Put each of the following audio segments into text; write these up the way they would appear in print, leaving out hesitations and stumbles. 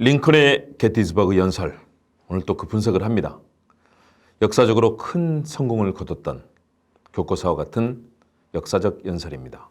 링컨의 게티즈버그 연설, 오늘 또 그 분석을 합니다. 역사적으로 큰 성공을 거뒀던 교과서와 같은 역사적 연설입니다.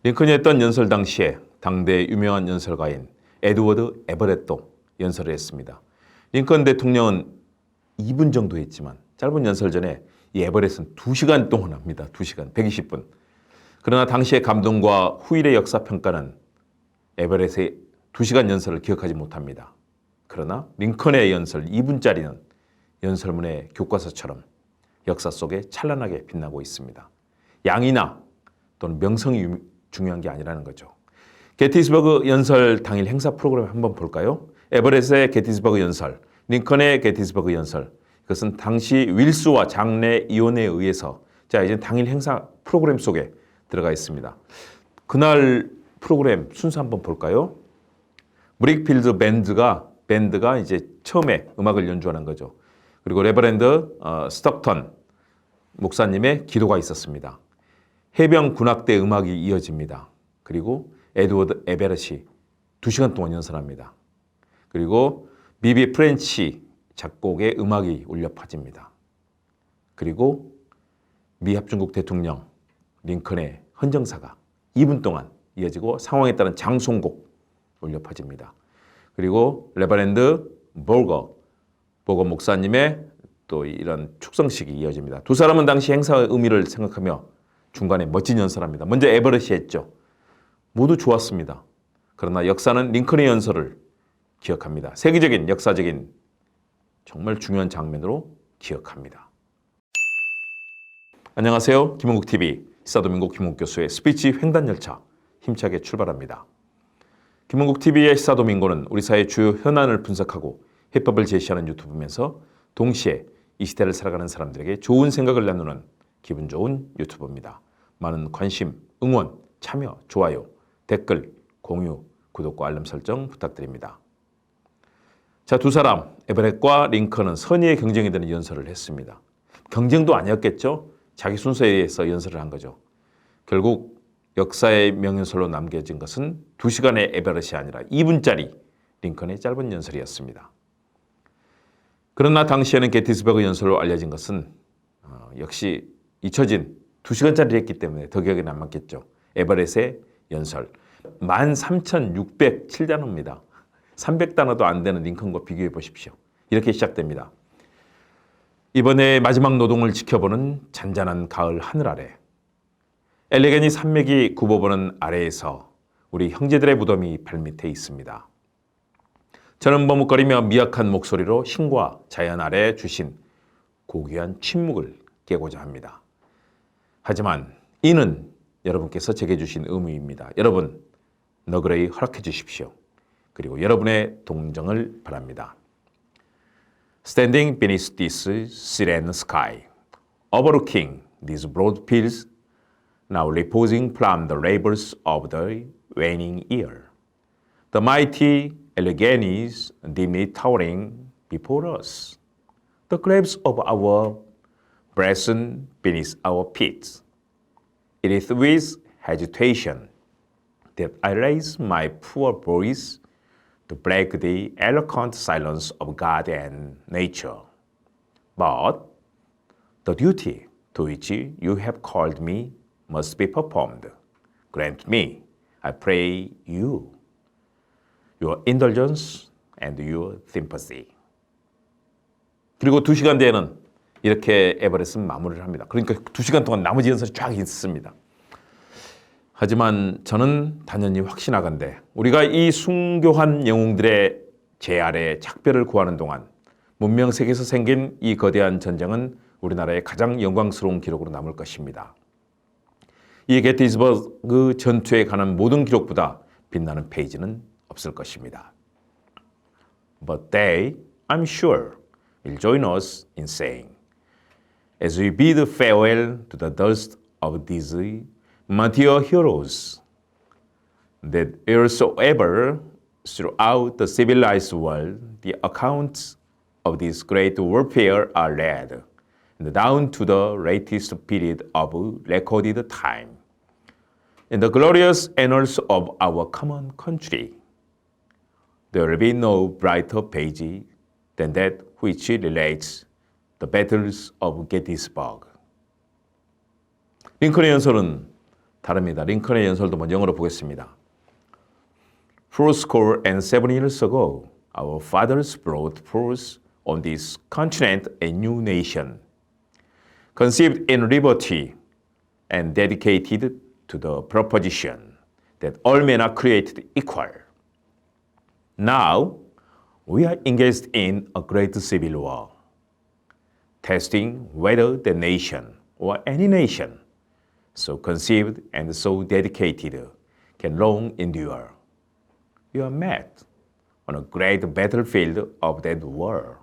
링컨이 했던 연설 당시에 당대 유명한 연설가인 에드워드 에버렛도 연설을 했습니다. 링컨 대통령은 2분 정도 했지만 짧은 연설 전에 이 에버렛은 2시간 동안 합니다. 2시간, 120분. 그러나 당시의 감동과 후일의 역사평가는 에버렛의 2시간 연설을 기억하지 못합니다. 그러나 링컨의 연설 2분짜리는 연설문의 교과서처럼 역사 속에 찬란하게 빛나고 있습니다. 양이나 또는 명성이 중요한 게 아니라는 거죠. 게티스버그 연설 당일 행사 프로그램 한번 볼까요? 에버렛의 게티스버그 연설, 링컨의 게티스버그 연설. 이것은 당시 윌스와 장례 위원회에 의해서 이제 당일 행사 프로그램 속에 들어가 있습니다. 그날 프로그램 순서 한번 볼까요? 브릭필드 밴드가 이제 처음에 음악을 연주하는 거죠. 그리고 레버랜드 스톡턴 목사님의 기도가 있었습니다. 해병 군악대 음악이 이어집니다. 그리고 에드워드 에베렛이 2시간 동안 연설합니다. 그리고 비비 프렌치 작곡의 음악이 울려 퍼집니다. 그리고 미 합중국 대통령 링컨의 헌정사가 2분 동안 이어지고 상황에 따른 장송곡 울려 퍼집니다. 그리고 레버랜드 보거 목사님의 또 이런 축성식이 이어집니다. 두 사람은 당시 행사의 의미를 생각하며 중간에 멋진 연설합니다. 먼저 에버렛이 했죠. 모두 좋았습니다. 그러나 역사는 링컨의 연설을 기억합니다. 세계적인 역사적인 정말 중요한 장면으로 기억합니다. 안녕하세요. 김원국TV 시사도민고 김원국 교수의 스피치 횡단열차 힘차게 출발합니다. 김원국TV의 시사도민고는 우리 사회의 주요 현안을 분석하고 해법을 제시하는 유튜브면서 동시에 이 시대를 살아가는 사람들에게 좋은 생각을 나누는 기분 좋은 유튜브입니다. 많은 관심, 응원, 참여, 좋아요, 댓글, 공유, 구독과 알림 설정 부탁드립니다. 자, 두 사람 에버렛과 링컨은 선의의 경쟁이 되는 연설을 했습니다. 경쟁도 아니었겠죠? 자기 순서에 의해서 연설을 한 거죠. 결국 역사의 명연설로 남겨진 것은 2시간의 에버렛이 아니라 2분짜리 링컨의 짧은 연설이었습니다. 그러나 당시에는 게티스버그 연설로 알려진 것은 역시 잊혀진 2시간짜리를 했기 때문에 더 기억에 남았겠죠. 에버렛의 연설 13,607단어입니다. 300단어도 안 되는 링컨과 비교해 보십시오. 이렇게 시작됩니다. 이번에 마지막 노동을 지켜보는 잔잔한 가을 하늘 아래 엘레겐이 산맥이 굽어보는 아래에서 우리 형제들의 무덤이 발밑에 있습니다. 저는 머뭇거리며 미약한 목소리로 신과 자연 아래 주신 고귀한 침묵을 깨고자 합니다. 하지만 이는 여러분께서 제게 주신 의무입니다. 여러분 너그러이 허락해 주십시오. 그리고 여러분의 동정을 바랍니다. Standing beneath this serene sky, overlooking these broad fields, now reposing from the labors of the waning year, the mighty Alleghenies dimly towering before us, the graves of our brethren beneath our feet. It is with hesitation that I raise my poor voice to break the eloquent silence of God and nature. But the duty to which you have called me must be performed. Grant me, I pray you, your indulgence and your sympathy. 그리고 2시간 뒤에는 이렇게 에버렛은 마무리를 합니다. 그러니까 2시간 동안 나머지 연설이 쫙 있습니다. 하지만 저는 단연히 확신하건대 우리가 이 순교한 영웅들의 제 아래 작별을 구하는 동안 문명 세계에서 생긴 이 거대한 전쟁은 우리나라의 가장 영광스러운 기록으로 남을 것입니다. 이 게티스버그 전투에 관한 모든 기록보다 빛나는 페이지는 없을 것입니다. But they, I'm sure, will join us in saying, as we bid farewell to the dust of these martyr heroes, that wheresoever throughout the civilized world the accounts of this great warfare are read, and down to the latest period of recorded time, in the glorious annals of our common country, there will be no brighter page than that which relates the battles of Gettysburg. 링컨의 연설은 다릅니다. 링컨의 연설도 먼저 영어로 보겠습니다. Fourscore and 7 years ago, our fathers brought forth on this continent a new nation, conceived in liberty and dedicated to the proposition that all men are created equal. Now, we are engaged in a great civil war, testing whether the nation or any nation so conceived and so dedicated can long endure. We are met on a great battlefield of that war.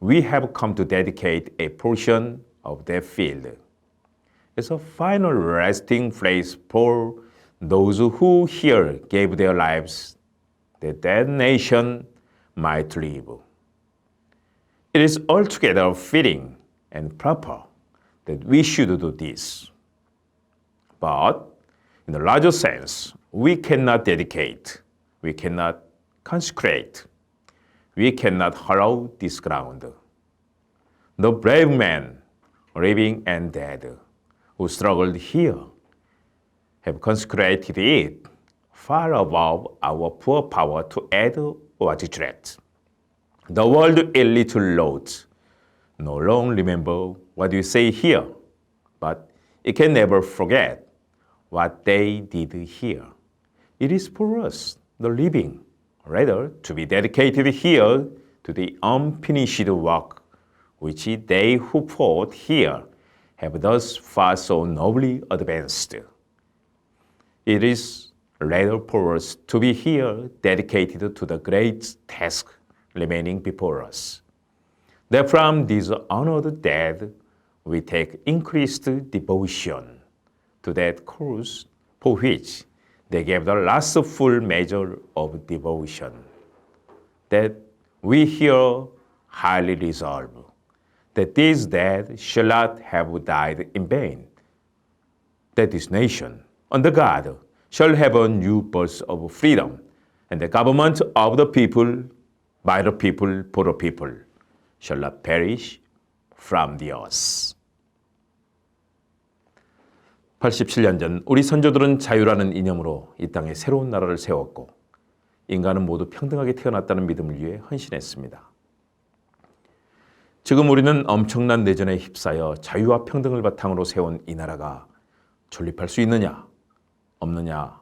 We have come to dedicate a portion of that field as a final resting place for those who here gave their lives that that nation might live. It is altogether fitting and proper that we should do this. But in the larger sense, we cannot dedicate, we cannot consecrate, we cannot hallow this ground. The brave men, living and dead, who struggled here, have consecrated it far above our poor power to add or detract. The world a little loud no longer remember what we say here, but it can never forget what they did here. It is for us, the living, rather to be dedicated here to the unfinished work which they who fought here have thus far so nobly advanced. It is rather for us to be here dedicated to the great task remaining before us, that from these honored dead we take increased devotion to that cause for which they gave the last full measure of devotion, that we here highly resolve that these dead shall not have died in vain, that this nation, under God, shall have a new birth of freedom, and the government of the people, by the people, for the people, shall not perish from the earth. 87년 전 우리 선조들은 자유라는 이념으로 이 땅에 새로운 나라를 세웠고 인간은 모두 평등하게 태어났다는 믿음을 위해 헌신했습니다. 지금 우리는 엄청난 내전에 휩싸여 자유와 평등을 바탕으로 세운 이 나라가 존립할 수 있느냐, 없느냐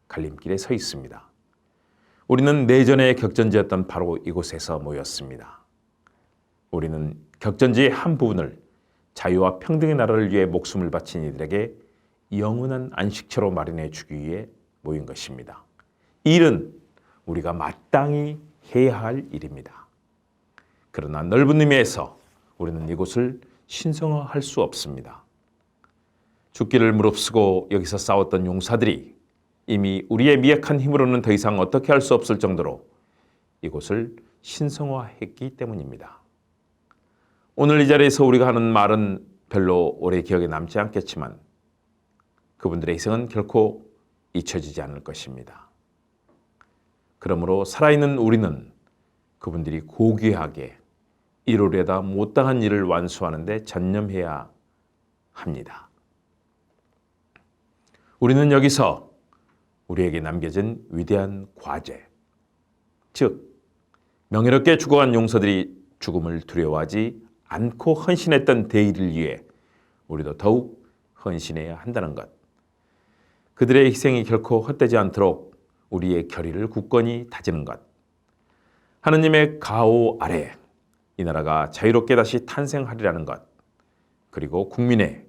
갈림길에 서 있습니다. 우리는 내전의 격전지였던 바로 이곳에서 모였습니다. 우리는 격전지의 한 부분을 자유와 평등의 나라를 위해 목숨을 바친 이들에게 영원한 안식처로 마련해 주기 위해 모인 것입니다. 이 일은 우리가 마땅히 해야 할 일입니다. 그러나 넓은 의미에서 우리는 이곳을 신성화할 수 없습니다. 죽기를 무릅쓰고 여기서 싸웠던 용사들이 이미 우리의 미약한 힘으로는 더 이상 어떻게 할 수 없을 정도로 이곳을 신성화했기 때문입니다. 오늘 이 자리에서 우리가 하는 말은 별로 오래 기억에 남지 않겠지만 그분들의 희생은 결코 잊혀지지 않을 것입니다. 그러므로 살아있는 우리는 그분들이 고귀하게 이루려다 못당한 일을 완수하는 데 전념해야 합니다. 우리는 여기서 우리에게 남겨진 위대한 과제, 즉 명예롭게 죽어간 용사들이 죽음을 두려워하지 않고 헌신했던 대의를 위해 우리도 더욱 헌신해야 한다는 것. 그들의 희생이 결코 헛되지 않도록 우리의 결의를 굳건히 다지는 것. 하느님의 가호 아래 이 나라가 자유롭게 다시 탄생하리라는 것. 그리고 국민에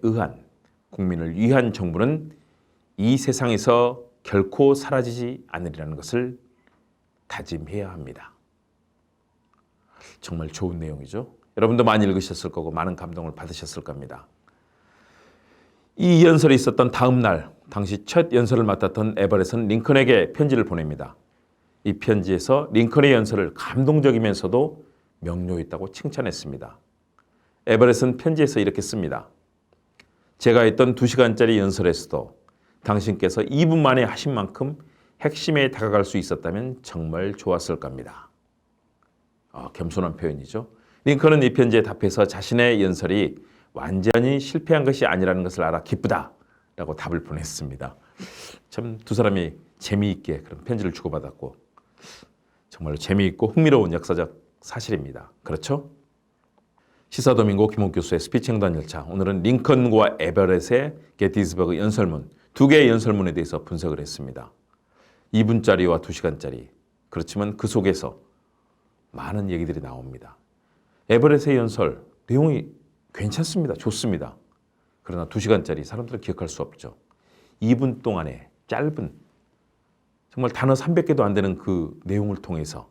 의한, 국민을 위한 정부는 이 세상에서 결코 사라지지 않으리라는 것을 다짐해야 합니다. 정말 좋은 내용이죠. 여러분도 많이 읽으셨을 거고 많은 감동을 받으셨을 겁니다. 이 연설이 있었던 다음 날 당시 첫 연설을 맡았던 에버렛은 링컨에게 편지를 보냅니다. 이 편지에서 링컨의 연설을 감동적이면서도 명료했다고 칭찬했습니다. 에버렛은 편지에서 이렇게 씁니다. 제가 했던 2시간짜리 연설에서도 당신께서 2분 만에 하신 만큼 핵심에 다가갈 수 있었다면 정말 좋았을 겁니다. 겸손한 표현이죠. 링컨은 이 편지에 답해서 자신의 연설이 완전히 실패한 것이 아니라는 것을 알아 기쁘다라고 답을 보냈습니다. 참 두 사람이 재미있게 그런 편지를 주고받았고 정말로 재미있고 흥미로운 역사적 사실입니다. 그렇죠? 시사도민고 김홍 교수의 스피치 횡단 열차. 오늘은 링컨과 에버렛의 게티스버그 연설문, 두 개의 연설문에 대해서 분석을 했습니다. 2분짜리와 2시간짜리. 그렇지만 그 속에서 많은 얘기들이 나옵니다. 에버렛의 연설 내용이 괜찮습니다. 좋습니다. 그러나 2시간짜리 사람들은 기억할 수 없죠. 2분 동안의 짧은 정말 단어 300개도 안 되는 그 내용을 통해서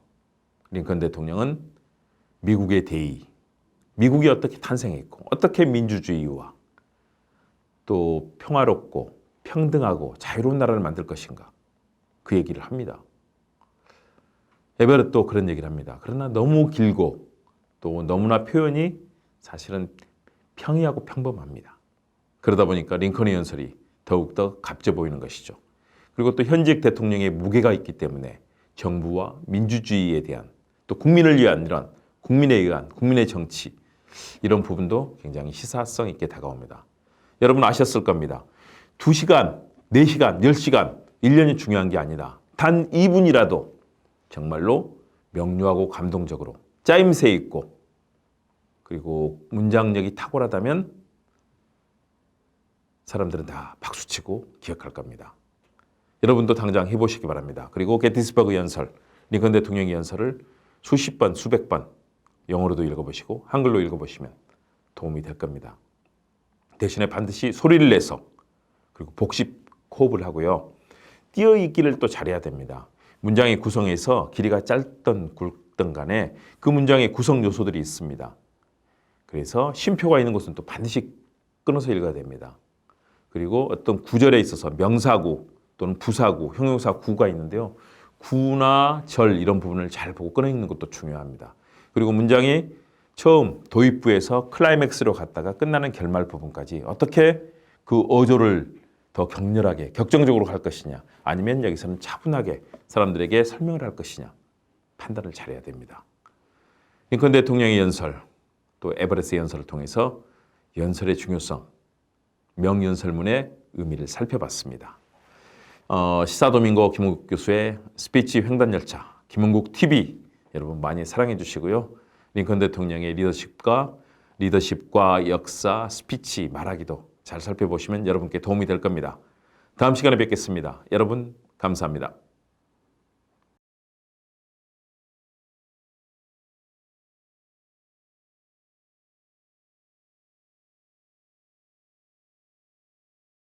링컨 대통령은 미국의 대의, 미국이 어떻게 탄생했고 어떻게 민주주의와 또 평화롭고 평등하고 자유로운 나라를 만들 것인가 그 얘기를 합니다. 에버렛도 그런 얘기를 합니다. 그러나 너무 길고 또 너무나 표현이 사실은 평이하고 평범합니다. 그러다 보니까 링컨의 연설이 더욱더 값져 보이는 것이죠. 그리고 또 현직 대통령의 무게가 있기 때문에 정부와 민주주의에 대한 또 국민을 위한 이런 국민에 의한 국민의 정치 이런 부분도 굉장히 시사성 있게 다가옵니다. 여러분 아셨을 겁니다. 2시간, 4시간, 10시간, 1년이 중요한 게 아니다. 단 2분이라도 정말로 명료하고 감동적으로 짜임새 있고 그리고 문장력이 탁월하다면 사람들은 다 박수치고 기억할 겁니다. 여러분도 당장 해보시기 바랍니다. 그리고 게티스버그 연설, 링컨 대통령의 연설을 수십 번, 수백 번 영어로도 읽어보시고 한글로 읽어보시면 도움이 될 겁니다. 대신에 반드시 소리를 내서 그리고 복습, 호흡을 하고요. 띄어읽기를 또 잘해야 됩니다. 문장의 구성에서 길이가 짧든 굵든 간에 그 문장의 구성 요소들이 있습니다. 그래서 쉼표가 있는 곳은 또 반드시 끊어서 읽어야 됩니다. 그리고 어떤 구절에 있어서 명사구 또는 부사구, 형용사구가 있는데요. 구나 절 이런 부분을 잘 보고 끊어읽는 것도 중요합니다. 그리고 문장이 처음 도입부에서 클라이맥스로 갔다가 끝나는 결말 부분까지 어떻게 그 어조를 더 격렬하게 격정적으로 할 것이냐 아니면 여기서는 차분하게 사람들에게 설명을 할 것이냐 판단을 잘해야 됩니다. 링컨 대통령의 연설 또 에버렛의 연설을 통해서 연설의 중요성 명연설문의 의미를 살펴봤습니다. 시사도민고 김홍국 교수의 스피치 횡단열차 김홍국 TV 여러분 많이 사랑해 주시고요. 링컨 대통령의 리더십과 역사, 스피치, 말하기도 잘 살펴보시면 여러분께 도움이 될 겁니다. 다음 시간에 뵙겠습니다. 여러분 감사합니다.